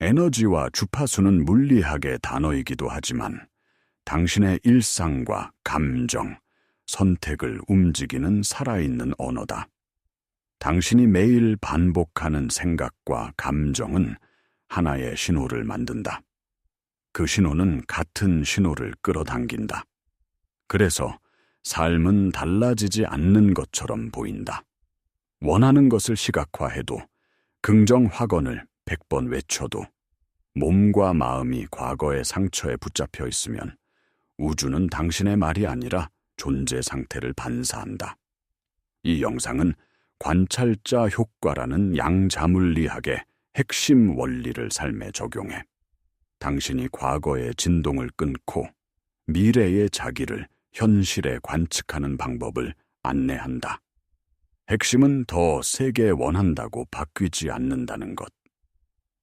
에너지와 주파수는 물리학의 단어이기도 하지만 당신의 일상과 감정, 선택을 움직이는 살아있는 언어다. 당신이 매일 반복하는 생각과 감정은 하나의 신호를 만든다. 그 신호는 같은 신호를 끌어당긴다. 그래서 삶은 달라지지 않는 것처럼 보인다. 원하는 것을 시각화해도, 긍정 확언을 100번 외쳐도, 몸과 마음이 과거의 상처에 붙잡혀 있으면 우주는 당신의 말이 아니라 존재 상태를 반사한다. 이 영상은 관찰자 효과라는 양자물리학의 핵심 원리를 삶에 적용해 당신이 과거의 진동을 끊고 미래의 자기를 현실에 관측하는 방법을 안내한다. 핵심은 더 세게 원한다고 바뀌지 않는다는 것.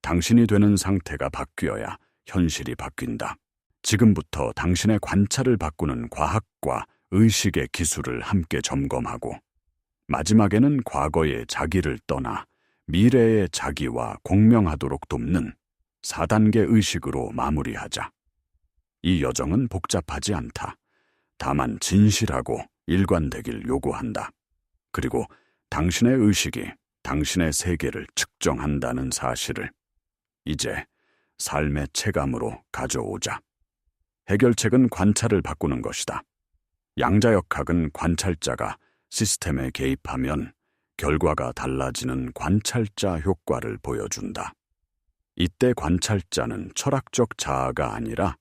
당신이 되는 상태가 바뀌어야 현실이 바뀐다. 지금부터 당신의 관찰을 바꾸는 과학과 의식의 기술을 함께 점검하고 마지막에는 과거의 자기를 떠나 미래의 자기와 공명하도록 돕는 4단계 의식으로 마무리하자. 이 여정은 복잡하지 않다. 다만 진실하고 일관되길 요구한다. 그리고 당신의 의식이 당신의 세계를 측정한다는 사실을 이제 삶의 체감으로 가져오자. 해결책은 관찰을 바꾸는 것이다. 양자역학은 관찰자가 시스템에 개입하면 결과가 달라지는 관찰자 효과를 보여준다. 이때 관찰자는 철학적 자아가 아니라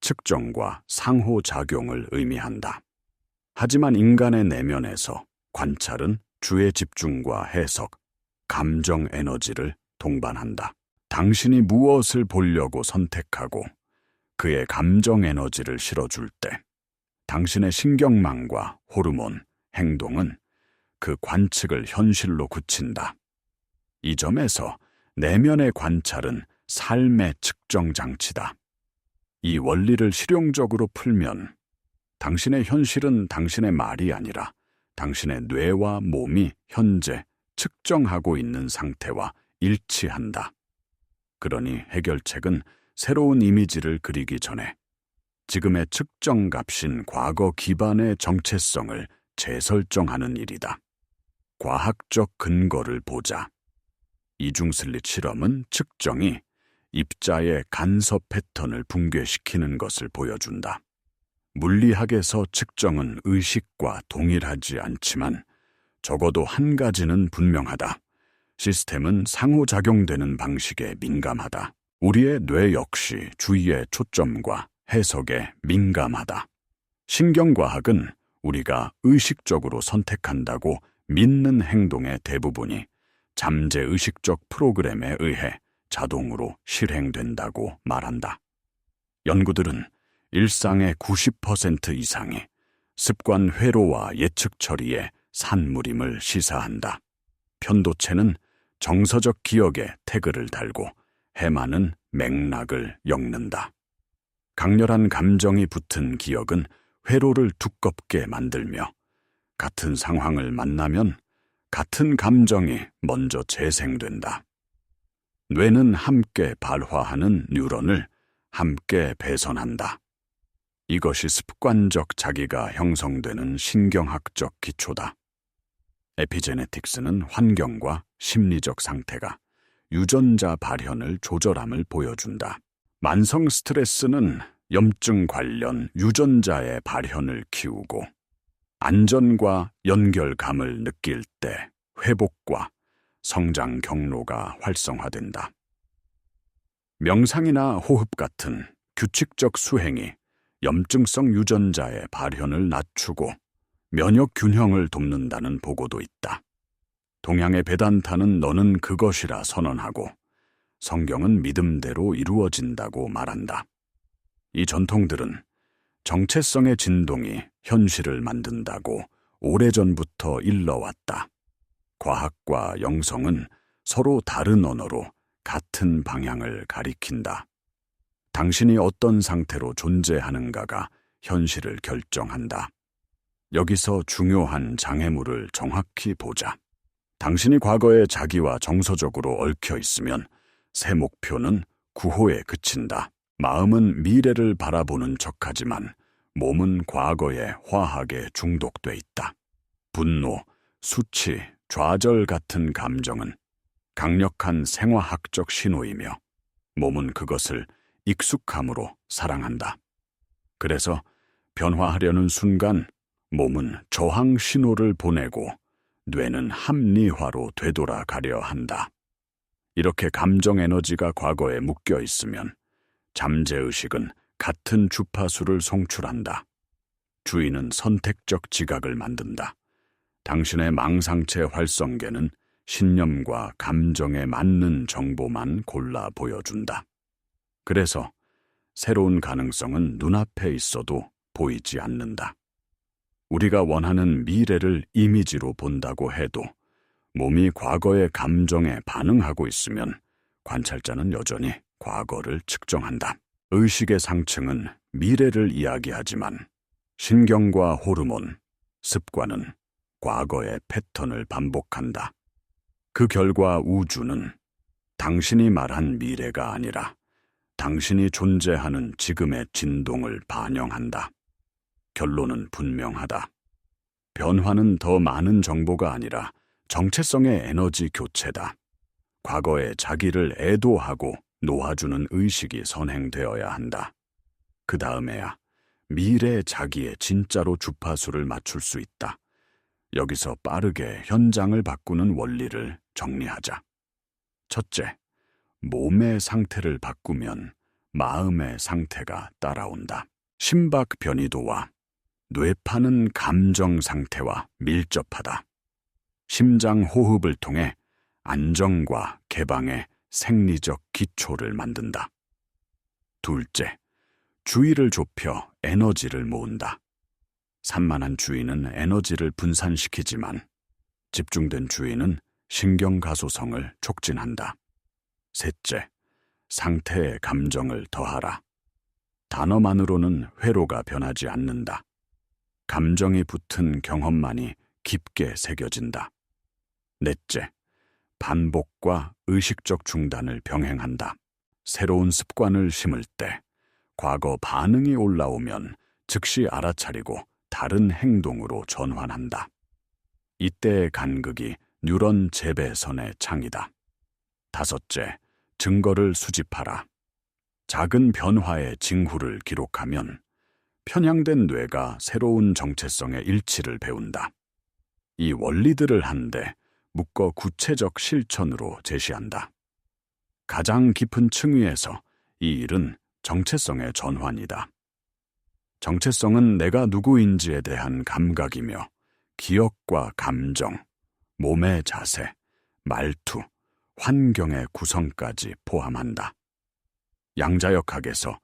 측정과 상호작용을 의미한다. 하지만 인간의 내면에서 관찰은 주의 집중과 해석, 감정 에너지를 동반한다. 당신이 무엇을 보려고 선택하고 그의 감정 에너지를 실어줄 때 당신의 신경망과 호르몬, 행동은 그 관측을 현실로 굳힌다. 이 점에서 내면의 관찰은 삶의 측정 장치다. 이 원리를 실용적으로 풀면 당신의 현실은 당신의 말이 아니라 당신의 뇌와 몸이 현재 측정하고 있는 상태와 일치한다. 그러니 해결책은 새로운 이미지를 그리기 전에 지금의 측정 값인 과거 기반의 정체성을 재설정하는 일이다. 과학적 근거를 보자. 이중슬릿 실험은 측정이 입자의 간섭 패턴을 붕괴시키는 것을 보여준다. 물리학에서 측정은 의식과 동일하지 않지만 적어도 한 가지는 분명하다. 시스템은 상호작용되는 방식에 민감하다. 우리의 뇌 역시 주의의 초점과 해석에 민감하다. 신경과학은 우리가 의식적으로 선택한다고 믿는 행동의 대부분이 잠재의식적 프로그램에 의해 자동으로 실행된다고 말한다. 연구들은 일상의 90% 이상이 습관 회로와 예측 처리의 산물임을 시사한다. 편도체는 정서적 기억에 태그를 달고 해마는 맥락을 엮는다. 강렬한 감정이 붙은 기억은 회로를 두껍게 만들며 같은 상황을 만나면 같은 감정이 먼저 재생된다. 뇌는 함께 발화하는 뉴런을 함께 배선한다. 이것이 습관적 자기가 형성되는 신경학적 기초다. 에피제네틱스는 환경과 심리적 상태가 유전자 발현을 조절함을 보여준다. 만성 스트레스는 염증 관련 유전자의 발현을 키우고 안전과 연결감을 느낄 때 회복과 성장 경로가 활성화된다. 명상이나 호흡 같은 규칙적 수행이 염증성 유전자의 발현을 낮추고 면역 균형을 돕는다는 보고도 있다. 동양의 베단타는 너는 그것이라 선언하고 성경은 믿음대로 이루어진다고 말한다. 이 전통들은 정체성의 진동이 현실을 만든다고 오래전부터 일러왔다. 과학과 영성은 서로 다른 언어로 같은 방향을 가리킨다. 당신이 어떤 상태로 존재하는가가 현실을 결정한다. 여기서 중요한 장애물을 정확히 보자. 당신이 과거의 자기와 정서적으로 얽혀 있으면 새 목표는 구호에 그친다. 마음은 미래를 바라보는 척하지만 몸은 과거에 화학에 중독돼 있다. 분노, 수치, 좌절 같은 감정은 강력한 생화학적 신호이며 몸은 그것을 익숙함으로 사랑한다. 그래서 변화하려는 순간 몸은 저항 신호를 보내고 뇌는 합리화로 되돌아가려 한다. 이렇게 감정 에너지가 과거에 묶여 있으면 잠재의식은 같은 주파수를 송출한다. 주의는 선택적 지각을 만든다. 당신의 망상체 활성계는 신념과 감정에 맞는 정보만 골라 보여준다. 그래서 새로운 가능성은 눈앞에 있어도 보이지 않는다. 우리가 원하는 미래를 이미지로 본다고 해도 몸이 과거의 감정에 반응하고 있으면 관찰자는 여전히 과거를 측정한다. 의식의 상층은 미래를 이야기하지만 신경과 호르몬, 습관은 과거의 패턴을 반복한다. 그 결과 우주는 당신이 말한 미래가 아니라 당신이 존재하는 지금의 진동을 반영한다. 결론은 분명하다. 변화는 더 많은 정보가 아니라 정체성의 에너지 교체다. 과거의 자기를 애도하고 놓아주는 의식이 선행되어야 한다. 그 다음에야 미래 자기의 진짜로 주파수를 맞출 수 있다. 여기서 빠르게 현장을 바꾸는 원리를 정리하자. 첫째, 몸의 상태를 바꾸면 마음의 상태가 따라온다. 심박 변이도와 뇌파는 감정 상태와 밀접하다. 심장 호흡을 통해 안정과 개방의 생리적 기초를 만든다. 둘째, 주의를 좁혀 에너지를 모은다. 산만한 주의는 에너지를 분산시키지만 집중된 주의는 신경가소성을 촉진한다. 셋째, 상태의 감정을 더하라. 단어만으로는 회로가 변하지 않는다. 감정이 붙은 경험만이 깊게 새겨진다. 넷째, 반복과 의식적 중단을 병행한다. 새로운 습관을 심을 때 과거 반응이 올라오면 즉시 알아차리고 다른 행동으로 전환한다. 이때의 간극이 뉴런 재배선의 창이다. 다섯째, 증거를 수집하라. 작은 변화의 징후를 기록하면 편향된 뇌가 새로운 정체성의 일치를 배운다. 이 원리들을 한데 묶어 구체적 실천으로 제시한다. 가장 깊은 층위에서 이 일은 정체성의 전환이다. 정체성은 내가 누구인지에 대한 감각이며 기억과 감정, 몸의 자세, 말투, 환경의 구성까지 포함한다. 양자역학에서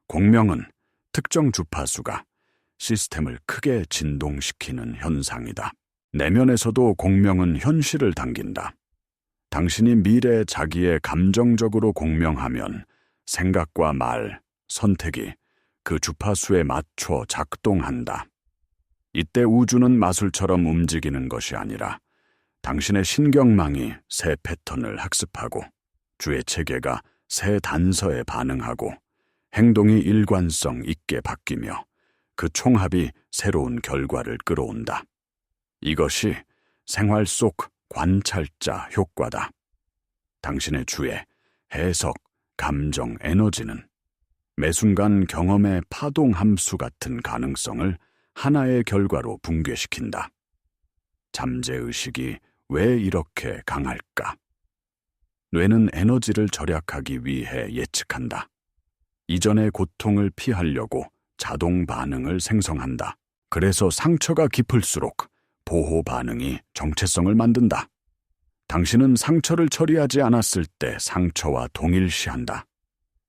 공명은 특정 주파수가 시스템을 크게 진동시키는 현상이다. 내면에서도 공명은 현실을 당긴다. 당신이 미래 자기의 감정적으로 공명하면 생각과 말, 선택이 그 주파수에 맞춰 작동한다. 이때 우주는 마술처럼 움직이는 것이 아니라 당신의 신경망이 새 패턴을 학습하고 주의 체계가 새 단서에 반응하고 행동이 일관성 있게 바뀌며 그 총합이 새로운 결과를 끌어온다. 이것이 생활 속 관찰자 효과다. 당신의 주의 해석, 감정, 에너지는 매 순간 경험의 파동 함수 같은 가능성을 하나의 결과로 붕괴시킨다. 잠재의식이 왜 이렇게 강할까? 뇌는 에너지를 절약하기 위해 예측한다. 이전의 고통을 피하려고 자동 반응을 생성한다. 그래서 상처가 깊을수록 보호 반응이 정체성을 만든다. 당신은 상처를 처리하지 않았을 때 상처와 동일시한다.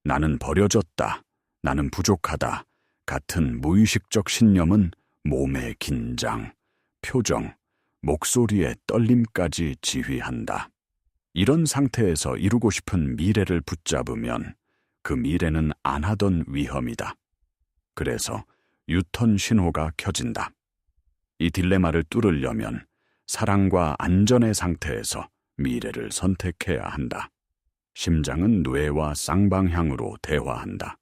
나는 버려졌다. 나는 부족하다. 같은 무의식적 신념은 몸의 긴장, 표정, 목소리의 떨림까지 지휘한다. 이런 상태에서 이루고 싶은 미래를 붙잡으면 그 미래는 안 하던 위험이다. 그래서 유턴 신호가 켜진다. 이 딜레마를 뚫으려면 사랑과 안전의 상태에서 미래를 선택해야 한다. 심장은 뇌와 쌍방향으로 대화한다.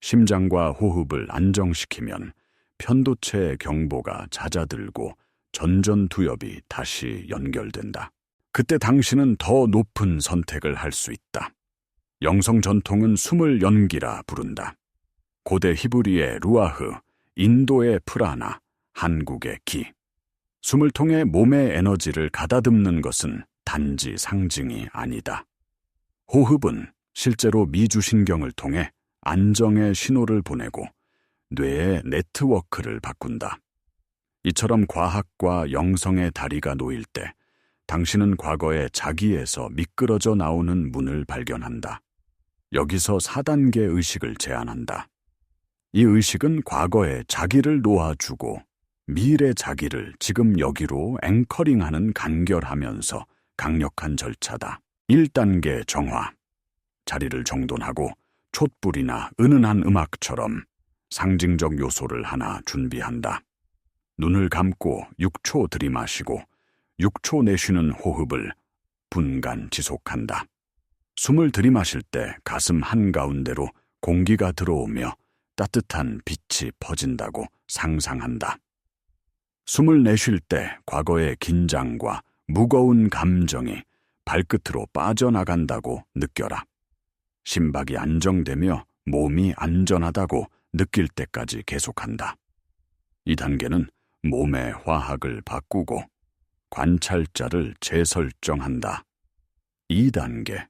심장과 호흡을 안정시키면 편도체의 경보가 잦아들고 전전두엽이 다시 연결된다. 그때 당신은 더 높은 선택을 할 수 있다. 영성 전통은 숨을 연기라 부른다. 고대 히브리의 루아흐, 인도의 프라나, 한국의 기. 숨을 통해 몸의 에너지를 가다듬는 것은 단지 상징이 아니다. 호흡은 실제로 미주신경을 통해 안정의 신호를 보내고 뇌의 네트워크를 바꾼다. 이처럼 과학과 영성의 다리가 놓일 때 당신은 과거의 자기에서 미끄러져 나오는 문을 발견한다. 여기서 4단계 의식을 제안한다. 이 의식은 과거의 자기를 놓아주고 미래 자기를 지금 여기로 앵커링하는 간결하면서 강력한 절차다. 1단계 정화. 자리를 정돈하고 촛불이나 은은한 음악처럼 상징적 요소를 하나 준비한다. 눈을 감고 6초 들이마시고 6초 내쉬는 호흡을 분간 지속한다. 숨을 들이마실 때 가슴 한가운데로 공기가 들어오며 따뜻한 빛이 퍼진다고 상상한다. 숨을 내쉴 때 과거의 긴장과 무거운 감정이 발끝으로 빠져나간다고 느껴라. 심박이 안정되며 몸이 안전하다고 느낄 때까지 계속한다. 이 단계는 몸의 화학을 바꾸고 관찰자를 재설정한다. 2단계,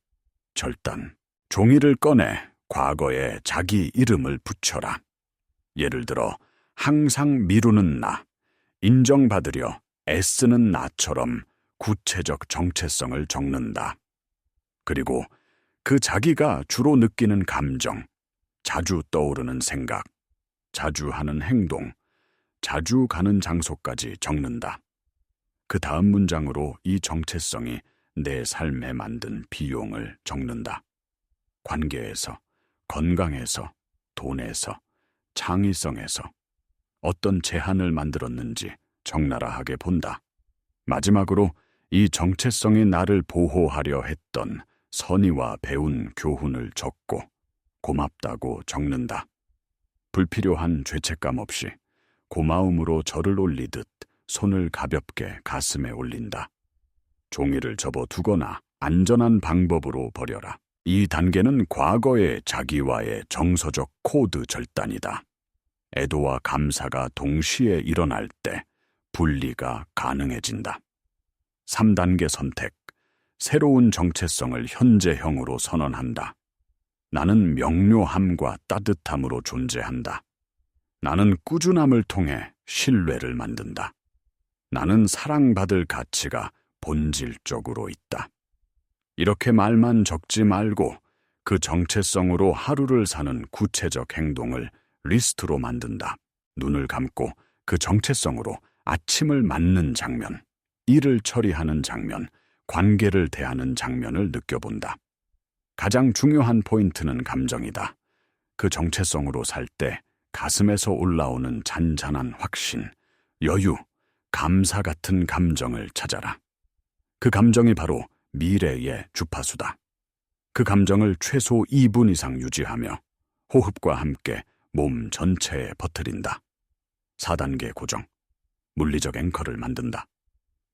절단. 종이를 꺼내 과거에 자기 이름을 붙여라. 예를 들어 항상 미루는 나, 인정받으려 애쓰는 나처럼 구체적 정체성을 적는다. 그리고 그 자기가 주로 느끼는 감정, 자주 떠오르는 생각, 자주 하는 행동, 자주 가는 장소까지 적는다. 그 다음 문장으로 이 정체성이 내 삶에 만든 비용을 적는다. 관계에서, 건강에서, 돈에서, 창의성에서 어떤 제한을 만들었는지 적나라하게 본다. 마지막으로 이 정체성이 나를 보호하려 했던 선의와 배운 교훈을 적고 고맙다고 적는다. 불필요한 죄책감 없이 고마움으로 절을 올리듯 손을 가볍게 가슴에 올린다. 종이를 접어두거나 안전한 방법으로 버려라. 이 단계는 과거의 자기와의 정서적 코드 절단이다. 애도와 감사가 동시에 일어날 때 분리가 가능해진다. 3단계 선택. 새로운 정체성을 현재형으로 선언한다. 나는 명료함과 따뜻함으로 존재한다. 나는 꾸준함을 통해 신뢰를 만든다. 나는 사랑받을 가치가 본질적으로 있다. 이렇게 말만 적지 말고 그 정체성으로 하루를 사는 구체적 행동을 리스트로 만든다. 눈을 감고 그 정체성으로 아침을 맞는 장면, 일을 처리하는 장면, 관계를 대하는 장면을 느껴본다. 가장 중요한 포인트는 감정이다. 그 정체성으로 살 때 가슴에서 올라오는 잔잔한 확신, 여유, 감사 같은 감정을 찾아라. 그 감정이 바로 미래의 주파수다. 그 감정을 최소 2분 이상 유지하며 호흡과 함께 몸 전체에 퍼뜨린다. 4단계 고정. 물리적 앵커를 만든다.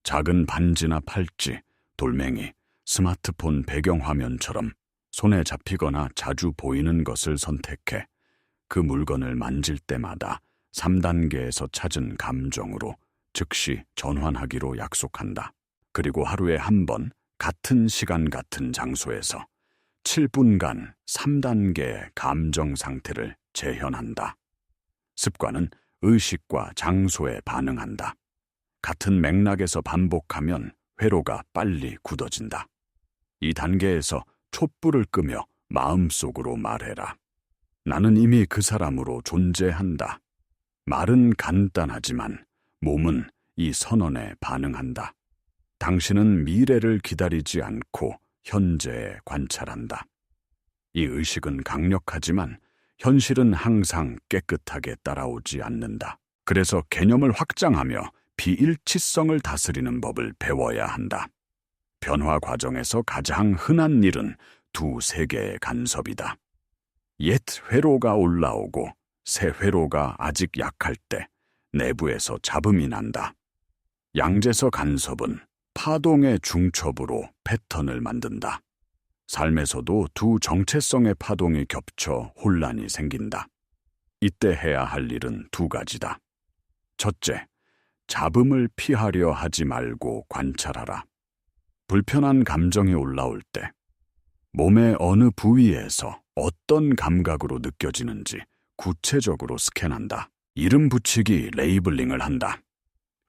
작은 반지나 팔찌, 돌멩이, 스마트폰 배경화면처럼 손에 잡히거나 자주 보이는 것을 선택해 그 물건을 만질 때마다 3단계에서 찾은 감정으로 즉시 전환하기로 약속한다. 그리고 하루에 한 번 같은 시간 같은 장소에서 7분간 3단계의 감정 상태를 재현한다. 습관은 의식과 장소에 반응한다. 같은 맥락에서 반복하면 회로가 빨리 굳어진다. 이 단계에서 촛불을 끄며 마음속으로 말해라. 나는 이미 그 사람으로 존재한다. 말은 간단하지만 몸은 이 선언에 반응한다. 당신은 미래를 기다리지 않고 현재에 관찰한다. 이 의식은 강력하지만 현실은 항상 깨끗하게 따라오지 않는다. 그래서 개념을 확장하며 비일치성을 다스리는 법을 배워야 한다. 변화 과정에서 가장 흔한 일은 두세 개의 간섭이다. 옛 회로가 올라오고 새 회로가 아직 약할 때 내부에서 잡음이 난다. 양재서 간섭은 파동의 중첩으로 패턴을 만든다. 삶에서도 두 정체성의 파동이 겹쳐 혼란이 생긴다. 이때 해야 할 일은 두 가지다. 첫째, 잡음을 피하려 하지 말고 관찰하라. 불편한 감정이 올라올 때 몸의 어느 부위에서 어떤 감각으로 느껴지는지 구체적으로 스캔한다. 이름 붙이기 레이블링을 한다.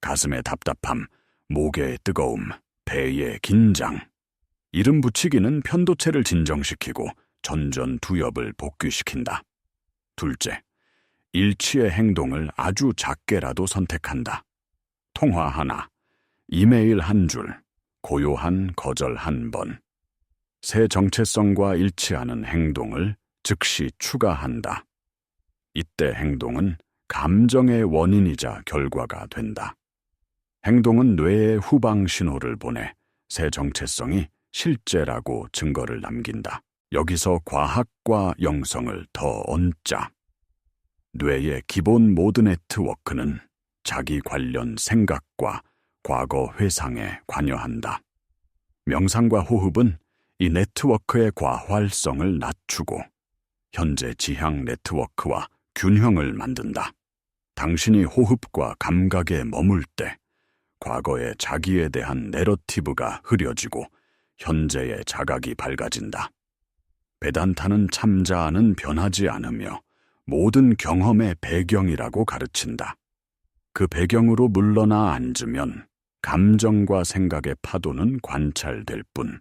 가슴의 답답함, 목의 뜨거움, 배의 긴장. 이름 붙이기는 편도체를 진정시키고 전전두엽을 복귀시킨다. 둘째, 일치의 행동을 아주 작게라도 선택한다. 통화 하나, 이메일 한 줄, 고요한 거절 한 번. 새 정체성과 일치하는 행동을 즉시 추가한다. 이때 행동은 감정의 원인이자 결과가 된다. 행동은 뇌에 후방 신호를 보내 새 정체성이 실제라고 증거를 남긴다. 여기서 과학과 영성을 더 얹자. 뇌의 기본 모드 네트워크는 자기 관련 생각과 과거 회상에 관여한다. 명상과 호흡은 이 네트워크의 과활성을 낮추고 현재 지향 네트워크와 균형을 만든다. 당신이 호흡과 감각에 머물 때 과거의 자기에 대한 내러티브가 흐려지고 현재의 자각이 밝아진다. 베단타는 참자아는 변하지 않으며 모든 경험의 배경이라고 가르친다. 그 배경으로 물러나 앉으면 감정과 생각의 파도는 관찰될 뿐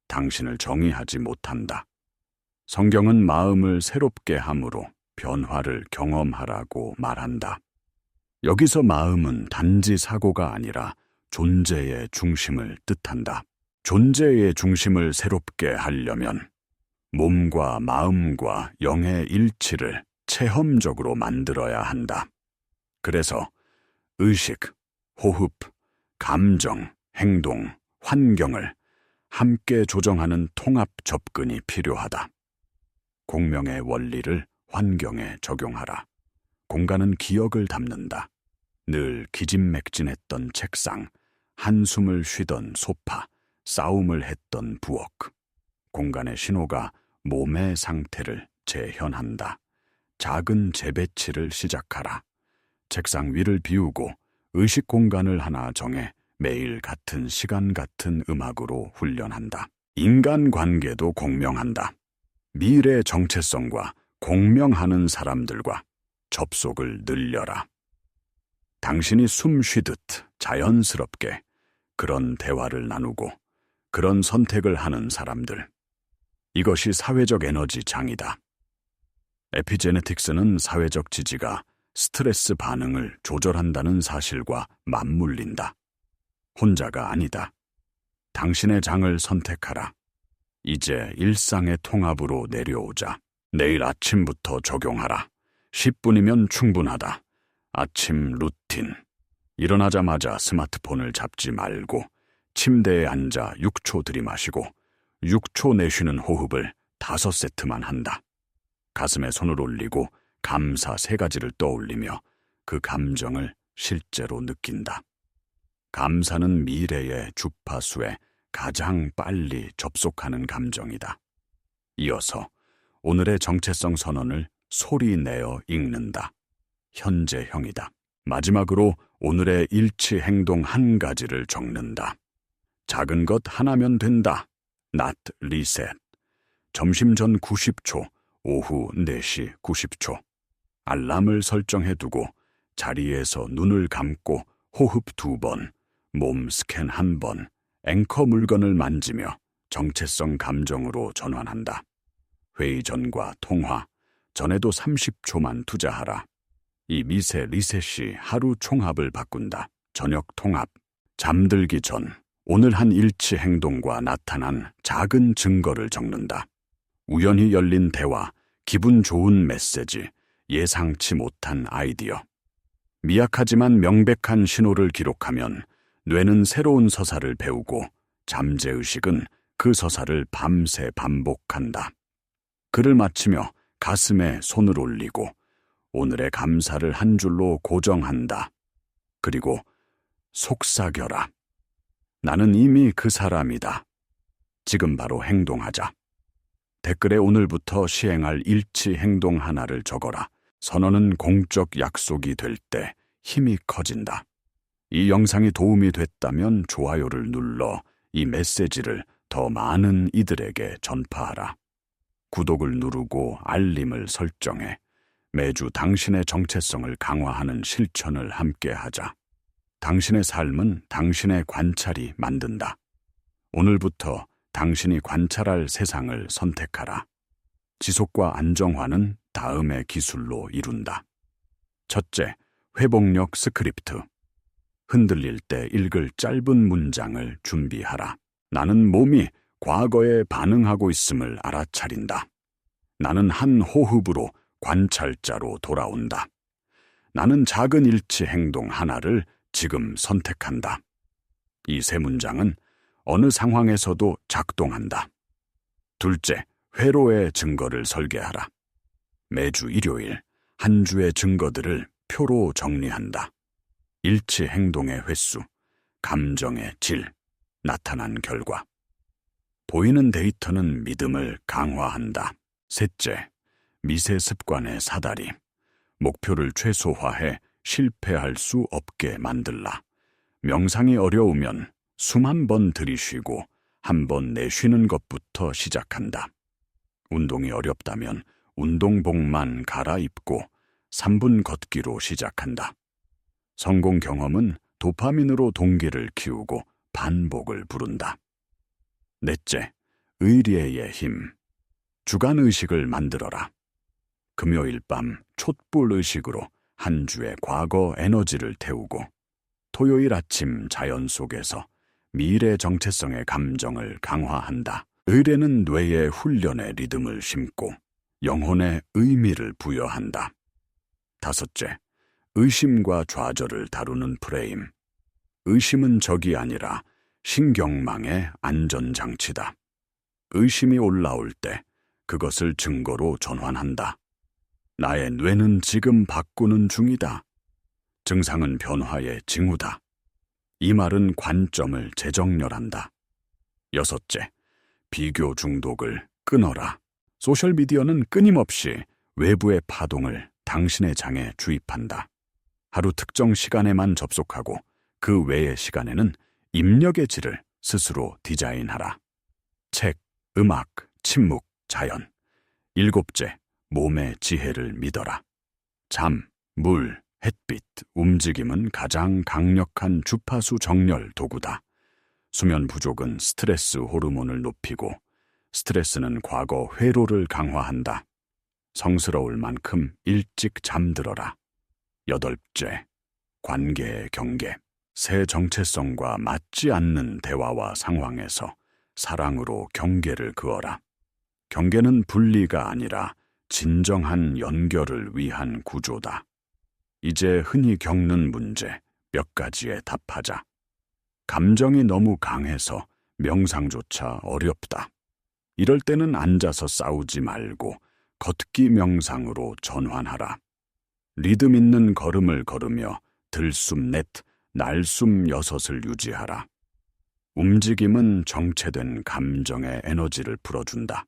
당신을 정의하지 못한다. 성경은 마음을 새롭게 함으로 변화를 경험하라고 말한다. 여기서 마음은 단지 사고가 아니라 존재의 중심을 뜻한다. 존재의 중심을 새롭게 하려면 몸과 마음과 영의 일치를 체험적으로 만들어야 한다. 그래서 의식, 호흡, 감정, 행동, 환경을 함께 조정하는 통합 접근이 필요하다. 공명의 원리를 환경에 적용하라. 공간은 기억을 담는다. 늘 기진맥진했던 책상, 한숨을 쉬던 소파, 싸움을 했던 부엌. 공간의 신호가 몸의 상태를 재현한다. 작은 재배치를 시작하라. 책상 위를 비우고 의식 공간을 하나 정해 매일 같은 시간 같은 음악으로 훈련한다. 인간관계도 공명한다. 미래 정체성과 공명하는 사람들과 접속을 늘려라. 당신이 숨 쉬듯 자연스럽게 그런 대화를 나누고 그런 선택을 하는 사람들. 이것이 사회적 에너지 장이다. 에피제네틱스는 사회적 지지가 스트레스 반응을 조절한다는 사실과 맞물린다. 혼자가 아니다. 당신의 장을 선택하라. 이제 일상의 통합으로 내려오자. 내일 아침부터 적용하라. 10분이면 충분하다. 아침 루틴. 일어나자마자 스마트폰을 잡지 말고 침대에 앉아 6초 들이마시고 6초 내쉬는 호흡을 5세트만 한다. 가슴에 손을 올리고 감사 3가지를 떠올리며 그 감정을 실제로 느낀다. 감사는 미래의 주파수에 가장 빨리 접속하는 감정이다. 이어서 오늘의 정체성 선언을 소리내어 읽는다. 현재형이다. 마지막으로 오늘의 일치 행동 1가지를 적는다. 작은 것 하나면 된다. not reset. 점심 전 90초, 오후 4시 90초. 알람을 설정해두고 자리에서 눈을 감고 호흡 2번, 몸 스캔 1번, 앵커 물건을 만지며 정체성 감정으로 전환한다. 회의 전과 통화, 전에도 30초만 투자하라. 이 미세 리셋이 하루 총합을 바꾼다. 저녁 통합, 잠들기 전 오늘 한 일치 행동과 나타난 작은 증거를 적는다. 우연히 열린 대화, 기분 좋은 메시지, 예상치 못한 아이디어. 미약하지만 명백한 신호를 기록하면 뇌는 새로운 서사를 배우고 잠재의식은 그 서사를 밤새 반복한다. 글을 마치며 가슴에 손을 올리고 오늘의 감사를 한 줄로 고정한다. 그리고 속삭여라. 나는 이미 그 사람이다. 지금 바로 행동하자. 댓글에 오늘부터 시행할 일치 행동 하나를 적어라. 선언은 공적 약속이 될 때 힘이 커진다. 이 영상이 도움이 됐다면 좋아요를 눌러 이 메시지를 더 많은 이들에게 전파하라. 구독을 누르고 알림을 설정해 매주 당신의 정체성을 강화하는 실천을 함께하자. 당신의 삶은 당신의 관찰이 만든다. 오늘부터 당신이 관찰할 세상을 선택하라. 지속과 안정화는 다음의 기술로 이룬다. 첫째, 회복력 스크립트. 흔들릴 때 읽을 짧은 문장을 준비하라. 나는 몸이 과거에 반응하고 있음을 알아차린다. 나는 한 호흡으로 관찰자로 돌아온다. 나는 작은 일치 행동 하나를 지금 선택한다. 이 세 문장은 어느 상황에서도 작동한다. 둘째, 회로의 증거를 설계하라. 매주 일요일 한 주의 증거들을 표로 정리한다. 일치 행동의 횟수, 감정의 질, 나타난 결과. 보이는 데이터는 믿음을 강화한다. 셋째, 미세 습관의 사다리. 목표를 최소화해 실패할 수 없게 만들라. 명상이 어려우면 숨 한 번 들이쉬고 한 번 내쉬는 것부터 시작한다. 운동이 어렵다면 운동복만 갈아입고 3분 걷기로 시작한다. 성공 경험은 도파민으로 동기를 키우고 반복을 부른다. 넷째, 의리의 힘. 주간 의식을 만들어라. 금요일 밤 촛불 의식으로 한 주의 과거 에너지를 태우고 토요일 아침 자연 속에서 미래 정체성의 감정을 강화한다. 의례는 뇌의 훈련의 리듬을 심고 영혼의 의미를 부여한다. 다섯째, 의심과 좌절을 다루는 프레임. 의심은 적이 아니라 신경망의 안전장치다. 의심이 올라올 때 그것을 증거로 전환한다. 나의 뇌는 지금 바꾸는 중이다. 증상은 변화의 징후다. 이 말은 관점을 재정렬한다. 여섯째, 비교 중독을 끊어라. 소셜미디어는 끊임없이 외부의 파동을 당신의 장에 주입한다. 하루 특정 시간에만 접속하고 그 외의 시간에는 입력의 질을 스스로 디자인하라. 책, 음악, 침묵, 자연. 일곱째, 몸의 지혜를 믿어라. 잠, 물, 햇빛, 움직임은 가장 강력한 주파수 정렬 도구다. 수면 부족은 스트레스 호르몬을 높이고 스트레스는 과거 회로를 강화한다. 성스러울 만큼 일찍 잠들어라. 여덟째, 관계의 경계. 새 정체성과 맞지 않는 대화와 상황에서 사랑으로 경계를 그어라. 경계는 분리가 아니라 진정한 연결을 위한 구조다. 이제 흔히 겪는 문제 몇 가지에 답하자. 감정이 너무 강해서 명상조차 어렵다. 이럴 때는 앉아서 싸우지 말고 걷기 명상으로 전환하라. 리듬 있는 걸음을 걸으며 들숨 넷, 날숨 여섯을 유지하라. 움직임은 정체된 감정의 에너지를 풀어준다.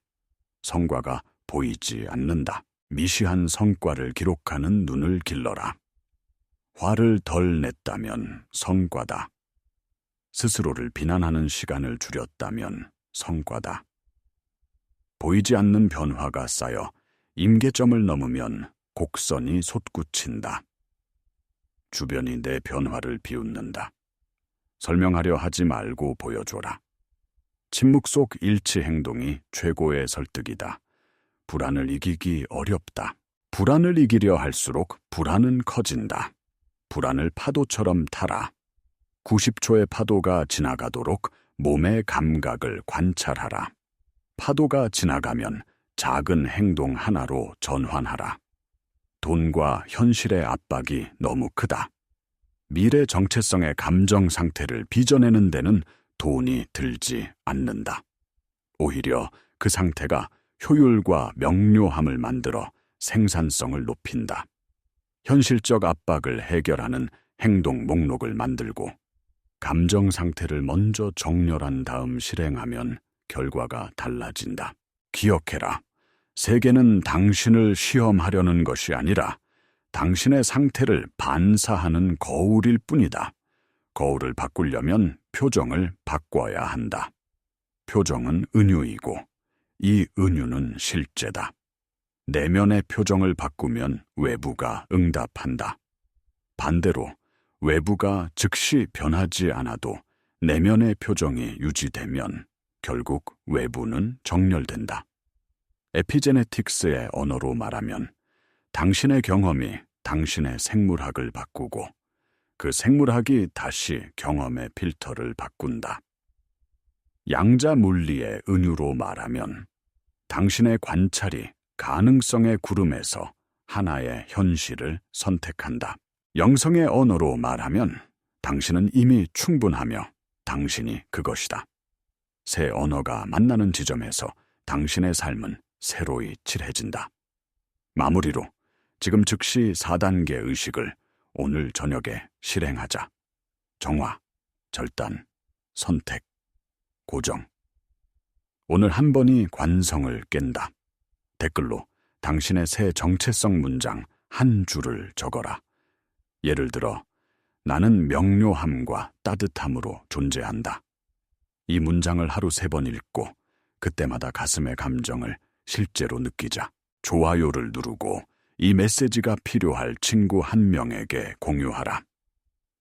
성과가 보이지 않는다. 미시한 성과를 기록하는 눈을 길러라. 화를 덜 냈다면 성과다. 스스로를 비난하는 시간을 줄였다면 성과다. 보이지 않는 변화가 쌓여 임계점을 넘으면 곡선이 솟구친다. 주변이 내 변화를 비웃는다. 설명하려 하지 말고 보여줘라. 침묵 속 일치 행동이 최고의 설득이다. 불안을 이기기 어렵다. 불안을 이기려 할수록 불안은 커진다. 불안을 파도처럼 타라. 90초의 파도가 지나가도록 몸의 감각을 관찰하라. 파도가 지나가면 작은 행동 하나로 전환하라. 돈과 현실의 압박이 너무 크다. 미래 정체성의 감정 상태를 빚어내는 데는 돈이 들지 않는다. 오히려 그 상태가 효율과 명료함을 만들어 생산성을 높인다. 현실적 압박을 해결하는 행동 목록을 만들고 감정 상태를 먼저 정렬한 다음 실행하면 결과가 달라진다. 기억해라. 세계는 당신을 시험하려는 것이 아니라 당신의 상태를 반사하는 거울일 뿐이다. 거울을 바꾸려면 표정을 바꿔야 한다. 표정은 은유이고 이 은유는 실제다. 내면의 표정을 바꾸면 외부가 응답한다. 반대로 외부가 즉시 변하지 않아도 내면의 표정이 유지되면 결국 외부는 정렬된다. 에피제네틱스의 언어로 말하면 당신의 경험이 당신의 생물학을 바꾸고 그 생물학이 다시 경험의 필터를 바꾼다. 양자 물리의 은유로 말하면 당신의 관찰이 가능성의 구름에서 하나의 현실을 선택한다. 영성의 언어로 말하면 당신은 이미 충분하며 당신이 그것이다. 새 언어가 만나는 지점에서 당신의 삶은 새로이 칠해진다. 마무리로 지금 즉시 4단계 의식을 오늘 저녁에 실행하자. 정화, 절단, 선택, 고정. 오늘 한 번이 관성을 깬다. 댓글로 당신의 새 정체성 문장 한 줄을 적어라. 예를 들어, 나는 명료함과 따뜻함으로 존재한다. 이 문장을 하루 3번 읽고 그때마다 가슴의 감정을 실제로 느끼자. 좋아요를 누르고 이 메시지가 필요할 친구 1명에게 공유하라.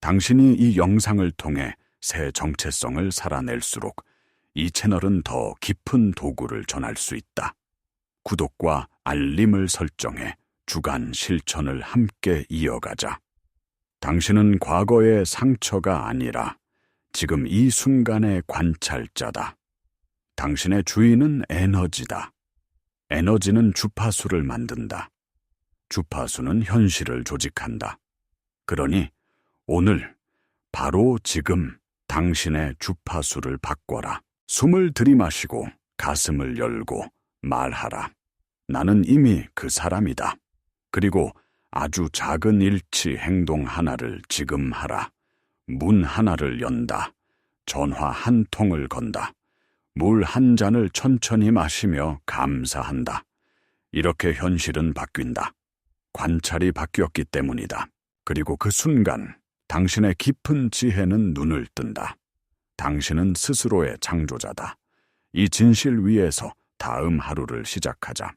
당신이 이 영상을 통해 새 정체성을 살아낼수록 이 채널은 더 깊은 도구를 전할 수 있다. 구독과 알림을 설정해 주간 실천을 함께 이어가자. 당신은 과거의 상처가 아니라 지금 이 순간의 관찰자다. 당신의 주인은 에너지다. 에너지는 주파수를 만든다. 주파수는 현실을 조직한다. 그러니 오늘, 바로 지금 당신의 주파수를 바꿔라. 숨을 들이마시고 가슴을 열고 말하라. 나는 이미 그 사람이다. 그리고 아주 작은 일치 행동 하나를 지금 하라. 문 하나를 연다. 전화 한 통을 건다. 물 한 잔을 천천히 마시며 감사한다. 이렇게 현실은 바뀐다. 관찰이 바뀌었기 때문이다. 그리고 그 순간 당신의 깊은 지혜는 눈을 뜬다. 당신은 스스로의 창조자다. 이 진실 위에서 다음 하루를 시작하자.